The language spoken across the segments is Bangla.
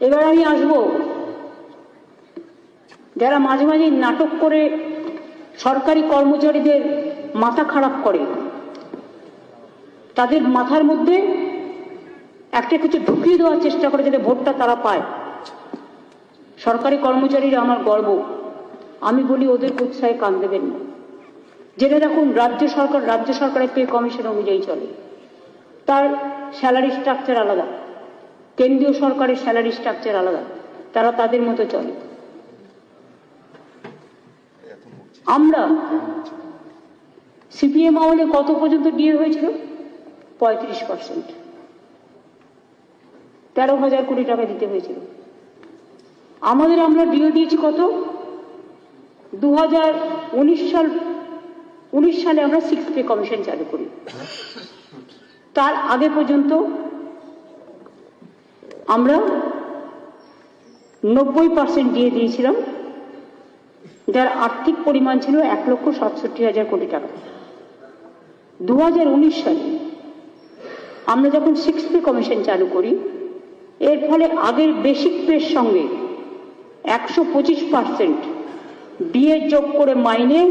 এবার আমি আসব যারা মাঝে মাঝে নাটক করে সরকারি কর্মচারীদের মাথা খারাপ করে, তাদের মাথার মধ্যে একটা কিছু ঢুকিয়ে দেওয়ার চেষ্টা করে যাতে ভোটটা তারা পায়। সরকারি কর্মচারীরা আমার গর্ব, আমি বলি ওদের উৎসাহে কান দেবেন না। জেনে রাখুন, রাজ্য সরকারের পে কমিশন অনুযায়ী চলে, তার স্যালারি স্ট্রাকচার আলাদা, কেন্দ্রীয় সরকারের স্যালারি স্ট্রাকচার আলাদা, তারা তাদের মতো চলে। আমরা সিপিএম আমলে কত পর্যন্ত ডিএ হয়েছিল? 35%, 13,000 কোটি টাকা দিতে হয়েছিল আমাদের। আমরা ডিএ দিয়েছি কত? 2019 সালে আমরা 6th পে কমিশন চালু করি। তার আগে পর্যন্ত আমরা 90% ডিএ দিয়েছিলাম, যার আর্থিক পরিমাণ ছিল 1,67,000 কোটি টাকা। 2019 সালে আমরা যখন 6th পে কমিশন চালু করি, এর ফলে আগের বেসিক পের সঙ্গে 125% ডিএ যোগ করে মাইনে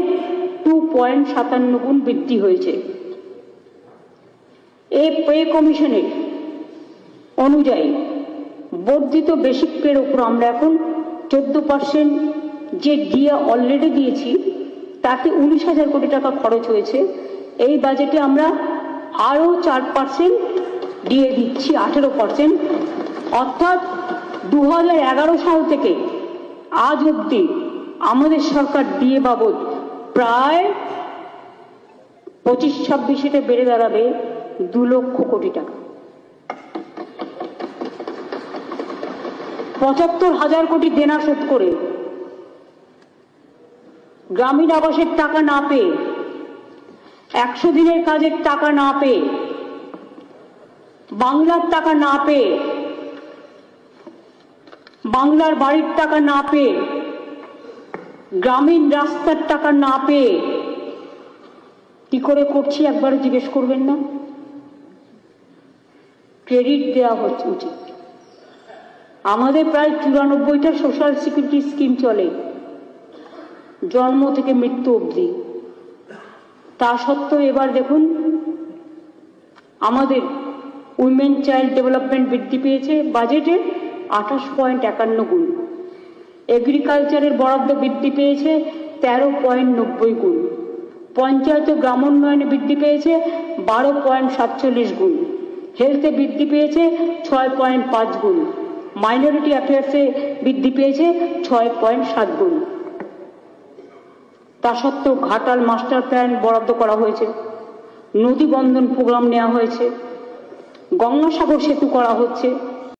2.57 গুণ বৃদ্ধি হয়েছে। এই পে কমিশনের অনুযায়ী বর্ধিত বেসিক পের উপর আমরা এখন 14% যে ডিএ অলরেডি দিয়েছি, তাতে 19,000 কোটি টাকা খরচ হয়েছে। এই বাজেটে আমরা আরো 4% ডিএ দিচ্ছি, 18%। অর্থাৎ 2011 সাল থেকে আজ অব্দি আমাদের সরকার ডিএ বাবদ প্রায় 25-26 বেড়ে দাঁড়াবে 2 লক্ষ কোটি টাকা। 75,000 কোটি দেনা শোধ করে, গ্রামীণ আবাসের টাকা না পেয়ে, 100 দিনের কাজের টাকা না পেয়ে, বাংলার টাকা না পেয়ে, বাংলার বাড়ির টাকা না পেয়ে, গ্রামীণ রাস্তার টাকা না পেয়ে কি করে করছি একবারও জিজ্ঞেস করবেন না? ক্রেডিট দেওয়া হচ্ছে উচিত। আমাদের প্রায় 94টা সোশ্যাল সিকিউরিটি স্কিম চলে, জন্ম থেকে মৃত্যু অবধি। তা সত্ত্বেও এবার দেখুন, আমাদের উইমেন চাইল্ড ডেভেলপমেন্ট বৃদ্ধি পেয়েছে বাজেটে 28.51 গুণ, এগ্রিকালচারের বরাদ্দ বৃদ্ধি পেয়েছে 13.90 গুণ, পঞ্চায়েত গ্রামোন্নয়নে বৃদ্ধি পেয়েছে 12.47 গুণ, হেলথে বৃদ্ধি পেয়েছে 6.5 গুণ, মাইনরিটি অ্যাফেয়ার্সে বৃদ্ধি পেয়েছে 6.7 গুণ। তা সত্ত্বেও ঘাটাল মাস্টার প্ল্যান বরাদ্দ করা হয়েছে, নদী বন্ধন প্রোগ্রাম নেওয়া হয়েছে, গঙ্গাসাগর সেতু করা হচ্ছে,